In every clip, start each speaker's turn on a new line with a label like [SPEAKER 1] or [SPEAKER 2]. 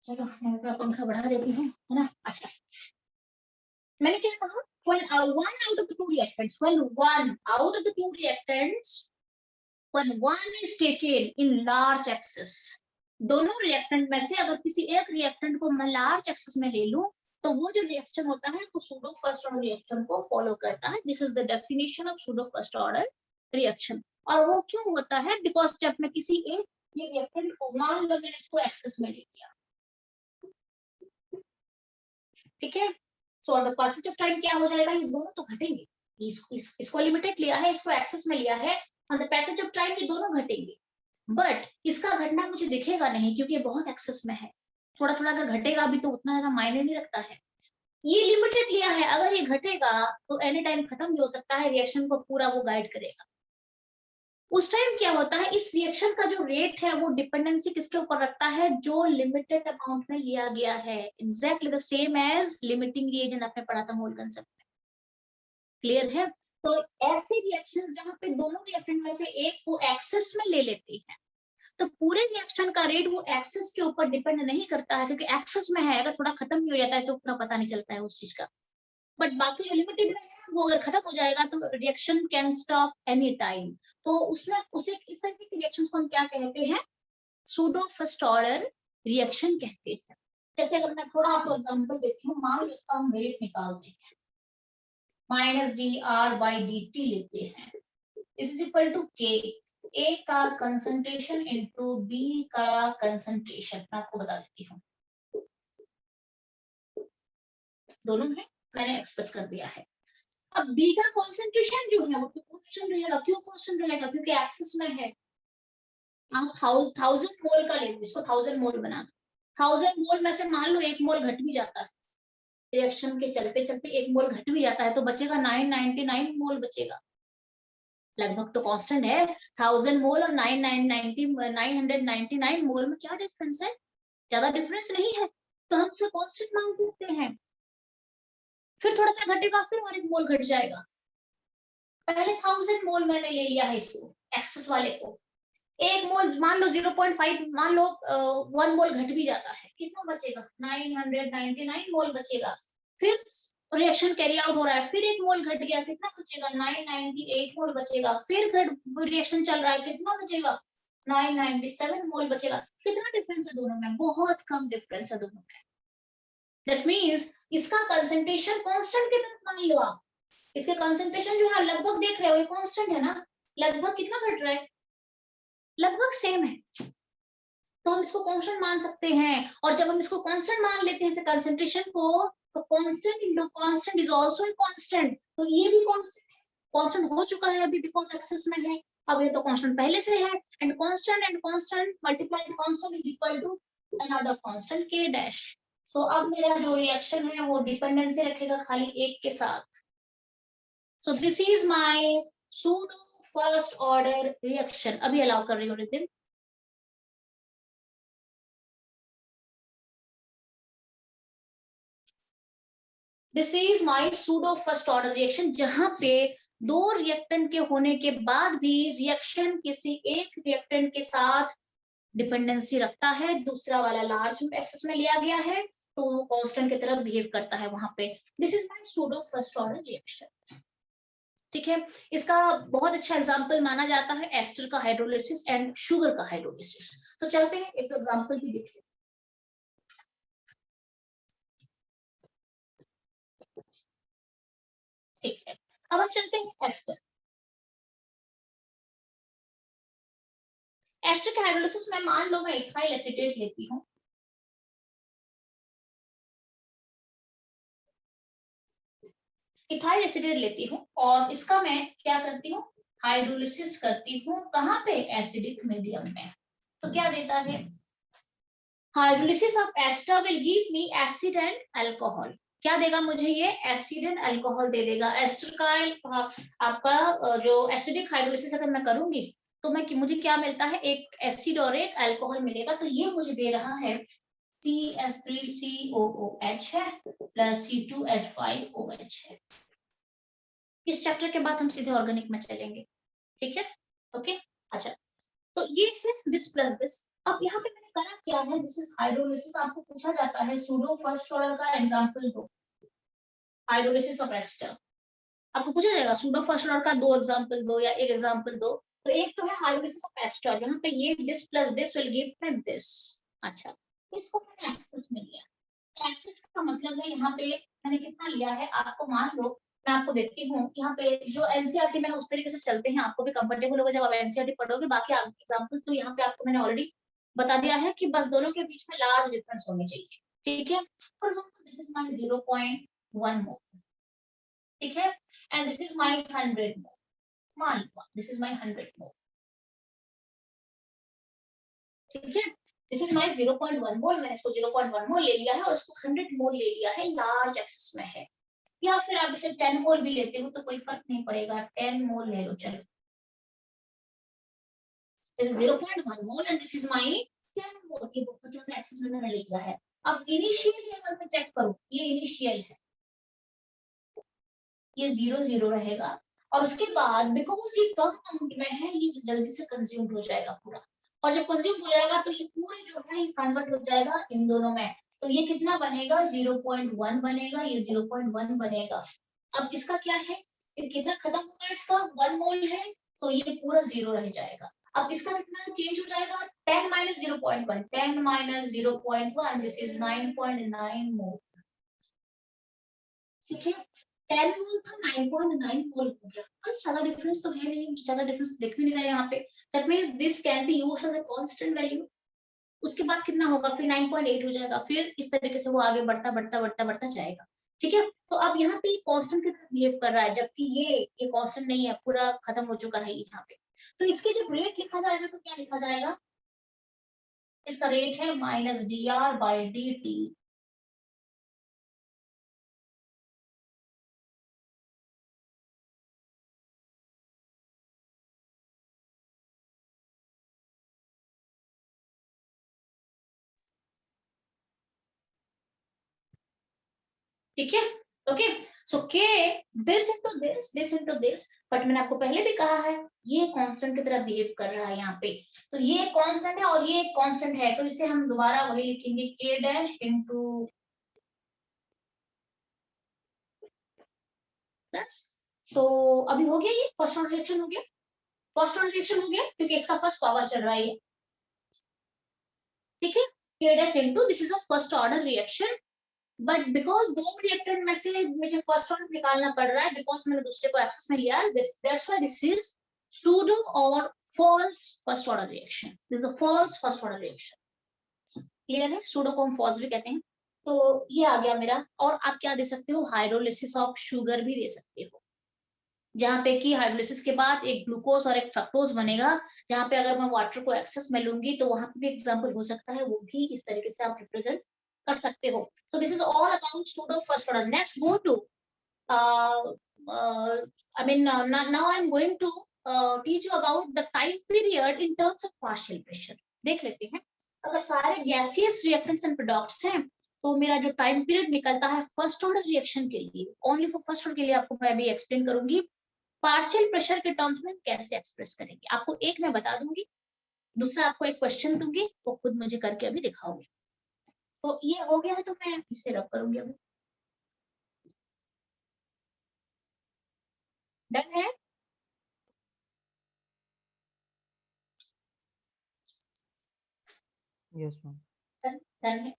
[SPEAKER 1] चलो मैं अपना पंखा बढ़ा देती हूँ, है ना। अच्छा, मैंने क्या कहा, when one out of the two reactants, when one is taken in large excess, दोनों रिएक्टेंट में से अगर किसी एक रिएक्टेंट को मैं लार्ज एक्सेस में ले लूं तो वो जो रिएक्शन होता है वो सूडो फर्स्ट ऑर्डर रिएक्शन को फॉलो करता है। This is the definition of pseudo first order reaction. और वो क्यों होता है, बिकॉज जब मैं किसी एक ये रिएक्टेंट को, मान लो मैंने इसको एक्सेस में ले लिया, ठीक है, so on the passage of time क्या हो जाएगा, ये दोनों तो घटेंगे। इसको लिमिटेड लिया है, इसको एक्सेस में लिया है, on the passage of time ये दोनों घटेंगे। बट इसका घटना मुझे दिखेगा नहीं क्योंकि ये बहुत एक्सेस में है। थोड़ा थोड़ा अगर घटेगा भी तो उतना ज्यादा मायने नहीं रखता है। ये लिमिटेड लिया है, अगर ये घटेगा तो एनी टाइम खत्म भी हो सकता है, रिएक्शन को पूरा वो गाइड करेगा। उस टाइम क्या होता है, इस रिएक्शन का जो रेट है वो डिपेंडेंसी किसके ऊपर रखता है, जो लिमिटेड अमाउंट में लिया गया है। Exactly the same as limiting reagent आपने पढ़ा था मोल कंसेप्ट में। क्लियर है। तो ऐसे रिएक्शंस जहां पे दोनों रिएक्टेंट में से एक को एक्सेस में ले लेते हैं तो पूरे रिएक्शन का रेट वो एक्सेस के ऊपर डिपेंड नहीं करता है, क्योंकि एक्सेस में है, अगर थोड़ा खत्म भी हो जाता है तो उतना पता नहीं चलता है उस चीज का। बट बाकी जो लिमिटेड में है वो अगर खत्म हो जाएगा तो reaction can stop any time. तो उसमें उसे इस तरह के रिएक्शंस को हम क्या कहते हैं, सूडो फर्स्ट ऑर्डर रिएक्शन कहते हैं। जैसे अगर मैं थोड़ा आपको एग्जांपल देती हूँ, मान लो इसका हम रेट निकालते हैं, minus D R by D T लेते हैं, इज इक्वल टू के ए का कंसंट्रेशन इनटू बी का कंसंट्रेशन। मैं आपको बता देती हूँ, दोनों है, मैंने एक्सप्रेस कर दिया है। अब बी का कंसंट्रेशन जो है वो तो कांस्टेंट रहेगा। क्यों कांस्टेंट रहेगा, क्योंकि एक्सेस में है। आप 1000 मोल का ले लो, इसको 1000 मोल बना दो। 1000 मोल में से मान लो 1 मोल घट भी जाता है, रिएक्शन के चलते चलते 1 मोल घट भी जाता है तो बचेगा 999 मोल बचेगा। लगभग तो कांस्टेंट है। 1000 मोल और 999 मोल में क्या डिफरेंस है, ज्यादा डिफरेंस नहीं है, तो हम उसे कांस्टेंट मान सकते हैं। फिर थोड़ा सा घटेगा, फिर और 1 मोल घट जाएगा। पहले 1000 मोल मैंने ले लिया है इसको, एक्सेस वाले को। 1 मोल मान लो 0.5, मान लो 1 मोल घट भी जाता है, कितना बचेगा, 999 मोल बचेगा। फिर रिएक्शन कैरी आउट हो रहा है, फिर 1 मोल घट गया, कितना बचेगा, 998 मोल बचेगा। फिर रिएक्शन चल रहा है, कितना बचेगा, 997 मोल बचेगा। कितना डिफरेंस है दोनों में, बहुत कम डिफरेंस है दोनों में। दैट मींस इसका कंसंट्रेशन कांस्टेंट की तरफ मान लो आप, इसके कंसंट्रेशन जो है लगभग देख रहे हो ये कांस्टेंट है ना, लगभग कितना घट रहा है, लगभग सेम है, तो हम इसको कांस्टेंट मान सकते हैं। और जब हम इसको कांस्टेंट मान लेते हैं कंसंट्रेशन को, तो constant into constant is also a constant, तो ये भी कांस्टेंट हो चुका है अभी बिकॉज़ एक्सेस में है। अब ये तो कांस्टेंट पहले से है, and constant multiplied constant is equal to another constant k dash. So अब मेरा जो रिएक्शन है वो डिपेंडेंसी रखेगा खाली एक के साथ। सो this is my pseudo first order reaction. अभी अलाउ कर रही हूँ rhythm. This is my pseudo first order reaction, जहां पे दो रिएक्टेंट के होने के बाद भी रिएक्शन किसी एक रिएक्टेंट के साथ डिपेंडेंसी रखता है, दूसरा वाला लार्ज एक्सेस में लिया गया है तो वो कांस्टेंट की तरह बिहेव करता है वहां पे। This is my pseudo first order reaction. ठीक है, इसका बहुत अच्छा एग्जांपल माना जाता है एस्टर का हाइड्रोलिसिस एंड शुगर का हाइड्रोलिसिस। तो चलते हैं एक एग्जांपल भी देख लेते हैं। ठीक है, अब हम चलते हैं एस्टर। एस्टर के हाइड्रोलिसिस में मान लो मैं इथाइल एसीटेट लेती हूँ, इथाइल एसीटेट लेती हूँ और इसका मैं क्या करती हूँ, हाइड्रोलिसिस करती हूँ। कहाँ पे, एसिडिक मीडियम में। तो क्या देता है, hydrolysis of ester will give me acid and alcohol. क्या देगा मुझे, ये एसिड एंड अल्कोहल दे देगा। एस्टर का आपका जो एसिडिक हाइड्रोलिसिस अगर मैं करूंगी तो मैं मुझे क्या मिलता है, एक एसिड और एक अल्कोहल मिलेगा। तो ये मुझे दे रहा है CH3COOH है प्लस C2H5OH है। इस चैप्टर के बाद हम सीधे ऑर्गेनिक में चलेंगे, ठीक है, ओके। अच्छा, तो ये है दिस प्लस दिस, अब यहाँ पे मैंने करा क्या है, दिस इज हाइड्रोलिसिस। आपको पूछा जाता है सूडो फर्स्ट ऑर्डर का एग्जांपल दो, हाइड्रोलिसिस ऑफ एस्टर। आपको पूछा जाएगा सूडो फर्स्ट ऑर्डर का दो एग्जांपल दो या एक एग्जांपल दो। तो एक तो है हाइड्रोलिसिस ऑफ एस्टर, जहाँ पे ये this plus this will give me this. अच्छा, इसको मैंने एक्सेस में लिया। एक्सेस का मतलब है यहाँ पे मैंने कितना लिया है, आपको मान लो मैं आपको देखती हूँ यहाँ पे जो एनसीईआरटी में है उस तरीके से चलते हैं, आपको भी कंफर्टेबल होगा जब आप एनसीईआरटी पढ़ोगे। बाकी एग्जांपल तो यहाँ पे आपको मैंने ऑलरेडी बता दिया है कि बस दोनों के बीच में लार्ज डिफरेंस होने चाहिए। ठीक है, for example this is my 0.1 मोल, ठीक है, एंड दिस इज माय 100 मोल। मान लो दिस इज माय 100 मोल, ठीक है, दिस इज माय 0.1 मोल। मैंने इसको 0.1 मोल ले लिया है और इसको 100 मोल ले लिया है, लार्ज एक्सेस में है। या फिर आप इसे 10 मोल भी लेते हो तो कोई फर्क नहीं पड़ेगा, 10 मोल ले लो चलो। This is 0.1 mole and this is my 10 मोल। ये बहुत ज्यादा एक्सेस में मैंने ले लिया है। अब इनिशियल लेवल पे चेक करो, ये इनिशियल है, ये 0 0 रहेगा। और उसके बाद बिकॉज ये कम अमाउंट में है, ये जल्दी से कंज्यूम हो जाएगा पूरा। और जब कंज्यूम हो जाएगा तो ये पूरे जो है ये कन्वर्ट हो जाएगा इन दोनों में। तो ये कितना बनेगा, 0.1 बनेगा, ये 0.1 बनेगा। अब इसका क्या है, ये कितना खत्म होगा, इसका 1 मोल है तो ये पूरा 0 रह जाएगा। अब इसका कितना चेंज हो जाएगा, 10 माइनस 0.1, 10 माइनस 0.1, दिस इज 9.9 मोल। ठीक है, 10 मोल था 9.9 मोल हो गया। बस ज्यादा डिफरेंस तो है नहीं, ज्यादा डिफरेंस दिख भी नहीं रहा है यहाँ पे। That means this can be used as a constant value. उसके बाद कितना होगा, फिर 9.8 हो जाएगा, फिर इस तरीके से वो आगे बढ़ता बढ़ता बढ़ता बढ़ता जाएगा। ठीक है, तो अब यहाँ पे कांस्टेंट की तरह बिहेव कर रहा है, जबकि ये कांस्टेंट नहीं है, पूरा खत्म हो चुका है यहाँ पे। तो इसके जब रेट लिखा जाएगा तो क्या लिखा जाएगा, इसका रेट है माइनस dr/dt। ठीक है, ओके। सो के दिस इनटू दिस, बट मैंने आपको पहले भी कहा है ये कांस्टेंट की तरह बिहेव कर रहा है यहाँ पे। तो ये कांस्टेंट है और ये कांस्टेंट है, तो इसे हम दोबारा वही लिखेंगे के डैश इनटू प्लस। तो अभी हो गया, ये फर्स्ट ऑर्डर रिएक्शन हो गया, फर्स्ट ऑर्डर रिएक्शन हो गया क्योंकि इसका फर्स्ट पावर चल रहा है। ठीक है, के dash into this is a first order reaction, but because दो रिएक्टेंट में से मुझे फर्स्ट ऑर्डर निकालना पड़ रहा है, बिकॉज मैंने दूसरे को एक्सेस में लिया है, that's why this is pseudo और false first order reaction. This is a false first order reaction. Clear है, सूडो को हम फॉल्स भी कहते हैं। तो ये आ गया मेरा। और आप क्या दे सकते हो, हाइड्रोलिसिस ऑफ शुगर भी दे सकते हो, जहाँ पे कि हाइड्रोलिसिस के बाद एक ग्लूकोज और एक फ्रक्टोज बनेगा, जहाँ पे अगर मैं वाटर को एक्सेस में लूंगी तो वहां पे भी एग्जांपल हो सकता है, वो भी इस तरीके से आप रिप्रेजेंट कर सकते हो। So this is all about pseudo first order. Next go to I mean now I'm going to teach you about the time period in terms of partial pressure। देख लेते हैं, अगर सारे गैसियस रिएक्टेंट्स एंड प्रोडक्ट्स हैं तो मेरा जो time period निकलता है फर्स्ट ऑर्डर रिएक्शन के लिए, ओनली फॉर फर्स्ट ऑर्डर के लिए आपको मैं अभी एक्सप्लेन करूंगी पार्शियल प्रेशर के टर्म्स में कैसे एक्सप्रेस करेंगे। आपको एक मैं बता दूंगी, दूसरा आपको एक क्वेश्चन दूंगी, वो खुद मुझे करके अभी दिखाओगे। तो ये हो गया है तो मैं इसे रब करूंगी अभी। डन है,
[SPEAKER 2] यस मैम।
[SPEAKER 1] डन डन है।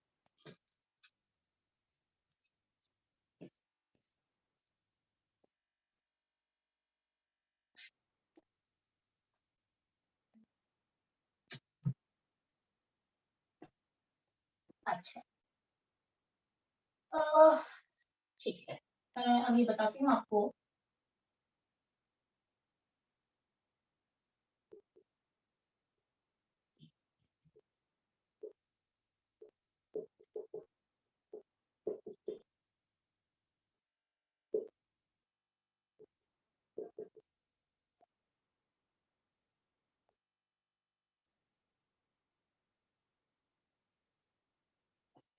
[SPEAKER 1] अच्छा, ठीक है, मैं अभी बताती हूँ आपको।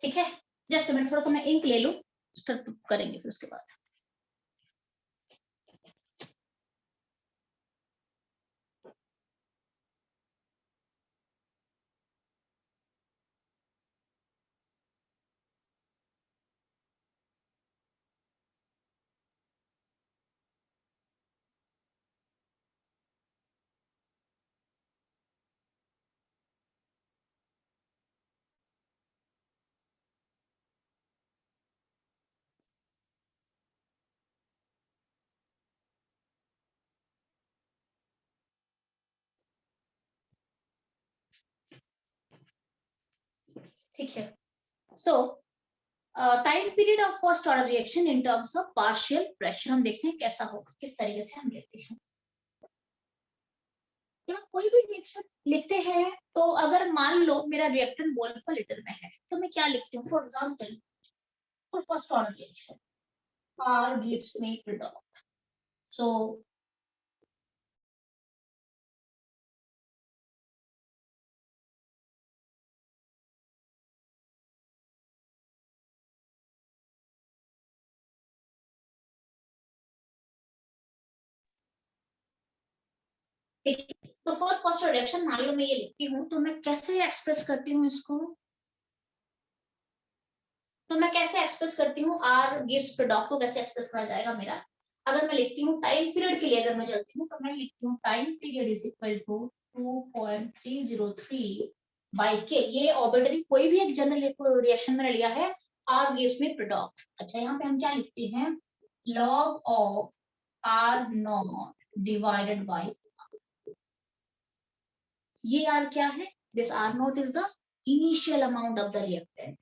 [SPEAKER 1] ठीक है, जस्ट मिनट, थोड़ा सा मैं इंक ले लूँ, स्टार्ट करेंगे फिर उसके बाद। ठीक है। सो time period of first order reaction in terms of partial pressure, हम देखते हैं कैसा होगा, किस तरीके से हम लेते हैं। जब आप कोई भी रिएक्शन लिखते हैं तो अगर मान लो मेरा रिएक्टेंट मोल पर लीटर में है तो मैं क्या लिखती हूँ, for example for first order reaction R gives me product. So तो फॉर फर्स्ट रिएक्शन मान लो मैं ये लिखती हूँ तो मैं कैसे एक्सप्रेस करती हूँ इसको, तो मैं कैसे एक्सप्रेस करती हूँ R gives product को कैसे एक्सप्रेस करा जाएगा मेरा। अगर मैं लिखती हूँ टाइम पीरियड के लिए, अगर मैं चलती हूँ तो मैं लिखती हूँ time period is equal to 2.303 by k, ये ऑर्बिटरी कोई भी एक जनरल रिएक्शन मैंने लिया है, R gives me product। अच्छा यहाँ पे हम क्या लिखते हैं, log of R naught divided by, ये R क्या है, this R naught is the initial amount of the reactant,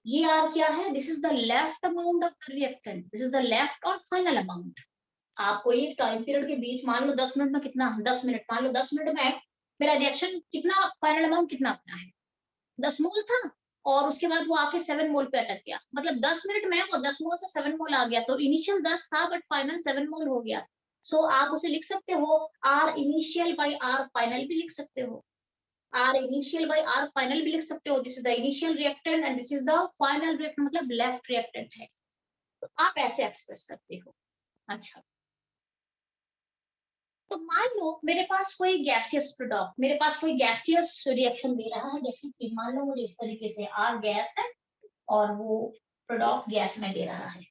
[SPEAKER 1] ये R क्या है, this is the left amount of the reactant, this is the left और फाइनल अमाउंट। आपको ये time period के बीच मान लो 10 मिनट में कितना, 10 मिनट मान लो 10 मिनट में मेरा रिएक्शन कितना, फाइनल अमाउंट कितना अपना है 10 मोल था, और उसके बाद वो आके 7 मोल पे अटक गया, मतलब 10 मिनट में वो 10 मोल से 7 मोल आ गया, तो इनिशियल 10 था बट फाइनल 7 मोल हो गया। सो आप उसे लिख सकते हो r initial by r final भी लिख सकते हो, r initial by r final भी लिख सकते हो, this is the initial reactant and this is the final reactant, मतलब लेफ्ट रिएक्टेंट है, तो आप ऐसे एक्सप्रेस करते हो। अच्छा, तो मान लो मेरे पास कोई गैसियस प्रोडक्ट, मेरे पास कोई गैसियस रिएक्शन दे रहा है, जैसे कि मान लो मुझे इस तरीके से आर गैस है और वो प्रोडक्ट गैस में दे रहा है,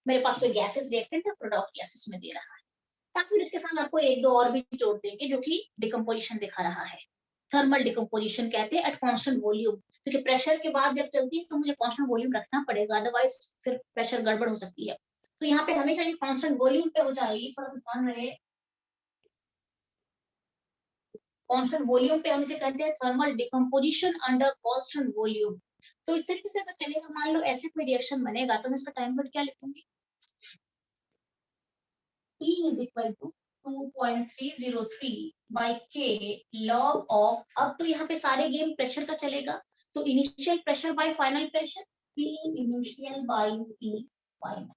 [SPEAKER 1] मेरे पास कोई गैसेस रिएक्टेंट है, प्रोडक्ट गैसेस में दे रहा है, या फिर इसके साथ आपको एक दो और भी जोड़ देंगे जो कि डिकम्पोजिशन दिखा रहा है, थर्मल डिकम्पोजिशन कहते हैं एट कांस्टेंट वॉल्यूम, क्योंकि प्रेशर के बाद जब चलती है तो मुझे कांस्टेंट वॉल्यूम रखना पड़ेगा, अदरवाइज फिर प्रेशर गड़बड़ हो सकती है, तो यहाँ पे हमेशा ये कांस्टेंट वॉल्यूम पे हो जाएगी, थोड़ा सा ध्यान रहे, कांस्टेंट वॉल्यूम पे हम इसे कहते हैं thermal decomposition under constant volume. तो इस तरीके से अगर चलेगा, मान लो ऐसे कोई रिएक्शन बनेगा तो मैं इसका टाइम पीरियड क्या लिखूंगी, T is equal to 2.303 by K log of, अब तो यहाँ पे सारे गेम प्रेशर का चलेगा, तो initial pressure by final pressure, P initial by P final.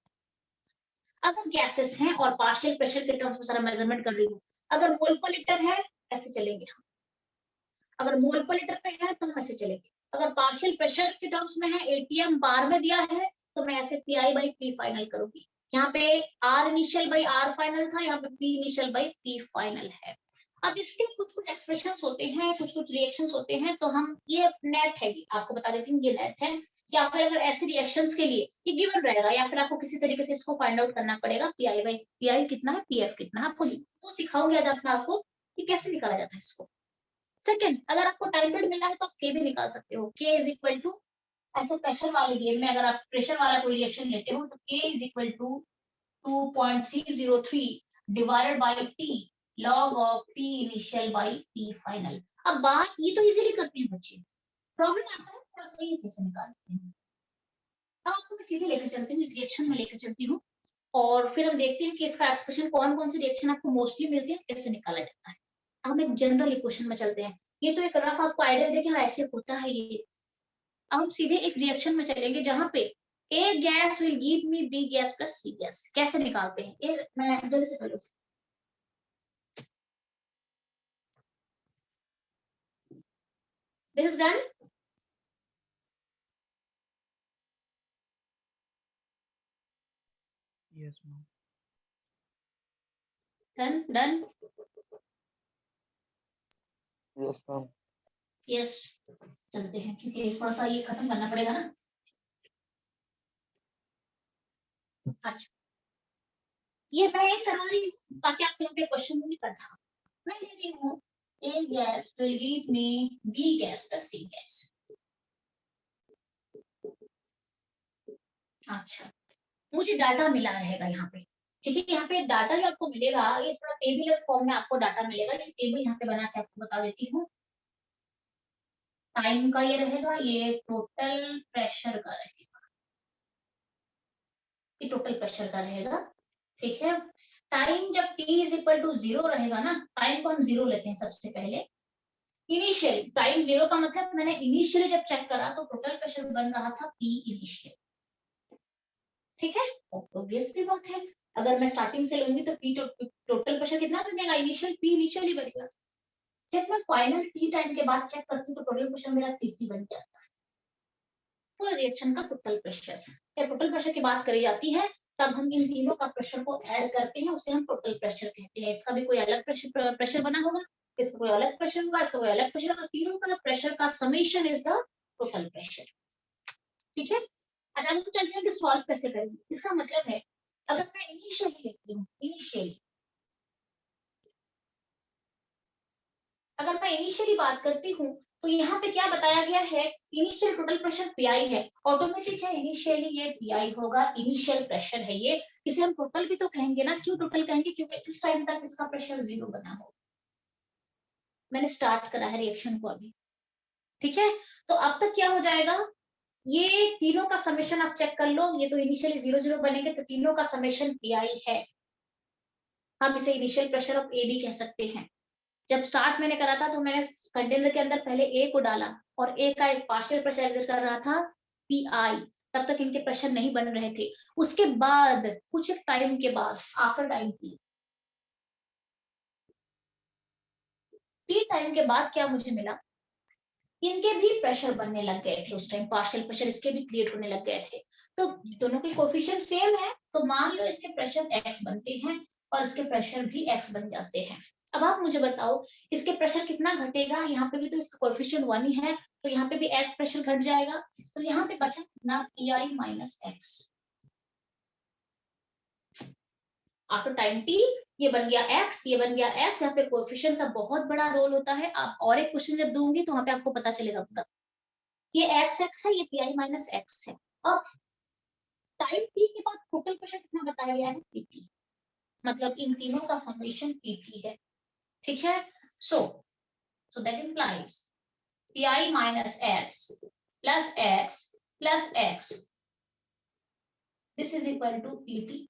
[SPEAKER 1] अगर गैसेस हैं और पार्शियल प्रेशर के टर्म्स में सारा मेजरमेंट कर रही हूँ, अगर मोल पर लीटर है ऐसे चलेंगे हम, अगर मोल पर लीटर पे है तो हम ऐसे चलेंगे, अगर पार्शियल प्रेशर के टर्म्स में है, एटीएम बार में दिया है, तो मैं ऐसे p i by p final करूंगी, यहाँ पे r initial by r final था, यहाँ पे p initial by p final है। अब इसके कुछ कुछ एक्सप्रेशंस होते हैं, कुछ कुछ रिएक्शंस होते हैं, तो हम ये नेट है, आपको बता देती हूँ ये नेट है, या फिर अगर ऐसे रिएक्शंस के लिए ये गिवन रहेगा, या फिर आपको किसी तरीके से इसको फाइंड आउट करना पड़ेगा, P i by P I कितना है, पी एफ कितना है, आपको वो सिखाऊंगी आज अपना आपको कि कैसे निकाला जाता है इसको। सेकंड, अगर आपको टाइम पीरियड मिला है तो आप के भी निकाल सकते हो, के इज इक्वल टू, ऐसे प्रेशर वाले गेम में अगर आप प्रेशर वाला कोई रिएक्शन लेते हो तो k is equal to 2.303 divided by t log of p initial by p final. अब बात ये तो इजीली करते हैं बच्चे, प्रॉब्लम आता है थोड़ा सा ये कैसे निकालते हैं। अब आपको मैं सीधे लेकर चलती हूँ, रिएक्शन में लेकर चलती हूँ, और फिर हम देखते हैं कि इसका एक्सप्रेशन कौन कौन सी रिएक्शन आपको मोस्टली मिलती है, कैसे निकाला जाता है। हम एक जनरल इक्वेशन में चलते हैं, ये तो एक रफ आपको आइडिया देखे हाँ ऐसे होता है ये। अब हम सीधे एक रिएक्शन में चलेंगे जहां पे A gas will give me B gas plus C gas, कैसे निकालते हैं ये मैं जल्दी से करूँ। This is done,
[SPEAKER 2] Yes, ma'am.
[SPEAKER 1] Done done,
[SPEAKER 2] Yes, ma'am.
[SPEAKER 1] Yes, चलते हैं क्योंकि थोड़ा सा ये खत्म करना पड़ेगा ना। अच्छा, ये मैं एक करवा रही हूँ ताकि आपको यहाँ पे क्वेश्चन नहीं करना, मैं दे रही हूँ A gas will give me B gas plus C gas. अच्छा, मुझे डाटा मिला रहेगा यहाँ पे, ठीक है, यहाँ पे डाटा जो आपको मिलेगा ये थोड़ा टेबुलर फॉर्म में आपको डाटा मिलेगा, ये टेबल यहाँ पे बना के आपको बता देती हूँ। टाइम का ये रहेगा, ये टोटल प्रेशर का रहेगा, ये टोटल प्रेशर का रहेगा। ठीक है, टाइम जब t इज इक्वल टू 0 रहेगा ना, टाइम को हम 0 लेते हैं सबसे पहले। इनिशियली टाइम 0 का मतलब मैंने इनिशियली जब चेक करा तो टोटल प्रेशर बन रहा था P इनिशियल। ठीक है, ऑब्वियस सी बात है, अगर मैं स्टार्टिंग से लूंगी तो P टोटल प्रेशर कितना बनेगा, इनिशियल P इनिशियल ही बनेगा। जब मैं फाइनल T टाइम के बाद चेक करती हूँ तो टोटल प्रेशर मेरा TT बन जाता है, पूरा रिएक्शन का टोटल प्रेशर। जब टोटल प्रेशर की बात करी जाती है तब हम इन तीनों का प्रेशर को ऐड करते हैं, उसे हम टोटल प्रेशर कहते हैं। इसका भी कोई अलग प्रेशर बना होगा, इसका कोई अलग प्रेशर होगा, इसका कोई अलग प्रेशर होगा, तीनों का प्रेशर का summation is the total pressure. ठीक है, अच्छा हम तो चलते हैं कि सॉल्व कैसे करेंगे। इसका मतलब है अगर मैं इनिशियली लेती हूँ, इनिशियली अगर मैं इनिशियली बात करती हूँ तो यहाँ पे क्या बताया गया है, इनिशियल टोटल प्रेशर पीआई है, ऑटोमेटिक है, इनिशियली ये पीआई होगा, इनिशियल प्रेशर है ये। इसे हम टोटल भी तो कहेंगे ना, क्यों टोटल कहेंगे, क्योंकि इस टाइम तक इसका प्रेशर 0 बना हो, मैंने स्टार्ट करा है रिएक्शन को अभी। ठीक है, तो अब तक क्या हो जाएगा, ये तीनों का समेशन आप चेक कर लो, ये तो इनिशियली 0 0 बनेंगे, तो तीनों का समेशन पीआई है। हम इसे इनिशियल प्रेशर ऑफ ए भी कह सकते हैं। जब स्टार्ट मैंने करा था तो मैंने कंटेनर के अंदर पहले ए को डाला और ए का एक पार्शियल प्रेशर एग्जर्ट कर रहा था पीआई, तब तक इनके प्रेशर नहीं बन रहे थे। उसके बाद कुछ एक टाइम के बाद, आफ्टर टाइम टी टाइम के बाद क्या मुझे मिला, इनके भी प्रेशर बनने लग गए थे। उस टाइम पार्शियल प्रेशर इसके भी क्रिएट होने लग गए थे, तो दोनों के कोफिशिएंट सेम है, तो मान लो इसके प्रेशर एक्स बनते हैं और इसके प्रेशर भी एक्स बन जाते हैं। अब आप मुझे बताओ इसके प्रेशर कितना घटेगा, यहाँ पे भी तो इसका कोफिशिएंट 1 ही है, तो यहाँ पे भी एक्स प्रेशर घट जाएगा, तो यहाँ पे बचा कितना, pi minus x. After time T ये बन गया x, ये बन गया x। यहाँ पे कोएफिशिएंट का बहुत बड़ा रोल होता है, आप और एक क्वेश्चन जब दूंगी तो वहां पे आपको पता चलेगा पूरा। ये x x है, ये पी माइनस एक्स है। और टाइम t के बाद टोटल प्रेशर कितना बताया गया है, पीटी, मतलब इन तीनों का समेशन पीटी है। ठीक है, so that implies p minus x plus x this is equal to PT,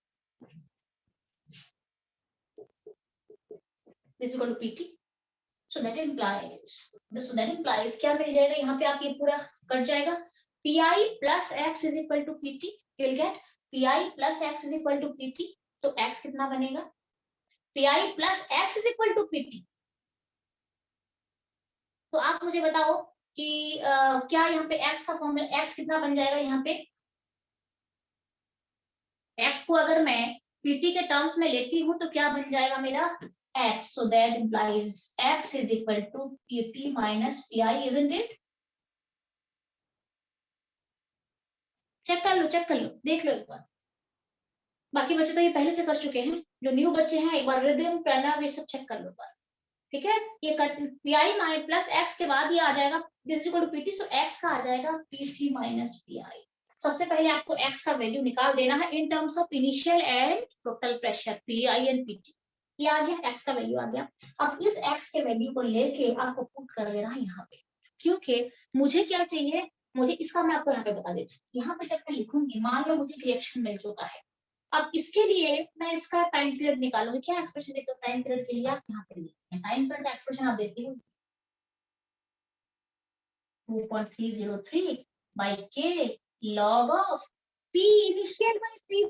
[SPEAKER 1] this is equal to PT. So that implies क्या मिल जाएगा यहाँ पे, आप ये पूरा कट जाएगा, pi plus x is equal to pt, you will get pi plus x is equal to pt, तो x कितना बनेगा, pi plus x is equal to pt। तो आप मुझे बताओ कि क्या यहाँ पे x का फॉर्मूला, x कितना बन जाएगा यहाँ पे, x को अगर मैं pt के टर्म्स में लेती हूँ तो क्या बन जाएगा मेरा x, so that implies x is equal to pt minus pi, isn't it? Check कर लो, देख लो एक बार। बाकी बच्चे तो ये पहले से कर चुके हैं, जो न्यू बच्चे हैं एक बार रिदम प्रणव ये सब चेक कर लो बार। ठीक है, ये कट पीआई माइ प्लस एक्स के बाद ये आ जाएगा this is equal to PT, so x का आ जाएगा पीटी माइनस पीआई। सबसे पहले आपको एक्स का वैल्यू निकाल देना है in terms of initial and total pressure pi and PT. ये आ गया, एक्स का वैल्यू आ गया। अब इस एक्स के वैल्यू को लेके आपको पुट कर देना है यहाँ पे, क्योंकि मुझे क्या चाहिए, मुझे इसका मैं आपको यहाँ पे बता देती हूँ। यहाँ पे जब मैं लिखूंगी, मान लो मुझे रिएक्शन मिल चुका है, अब इसके लिए मैं इसका टाइम पीरियड निकालूंगी। क्या एक्सप्रेशन देते हो टाइम पीरियड के लिए, आप यहाँ पे लिखते हैं टाइम पीरियड का एक्सप्रेशन आप देती हो 2.303 by k log of p initial by p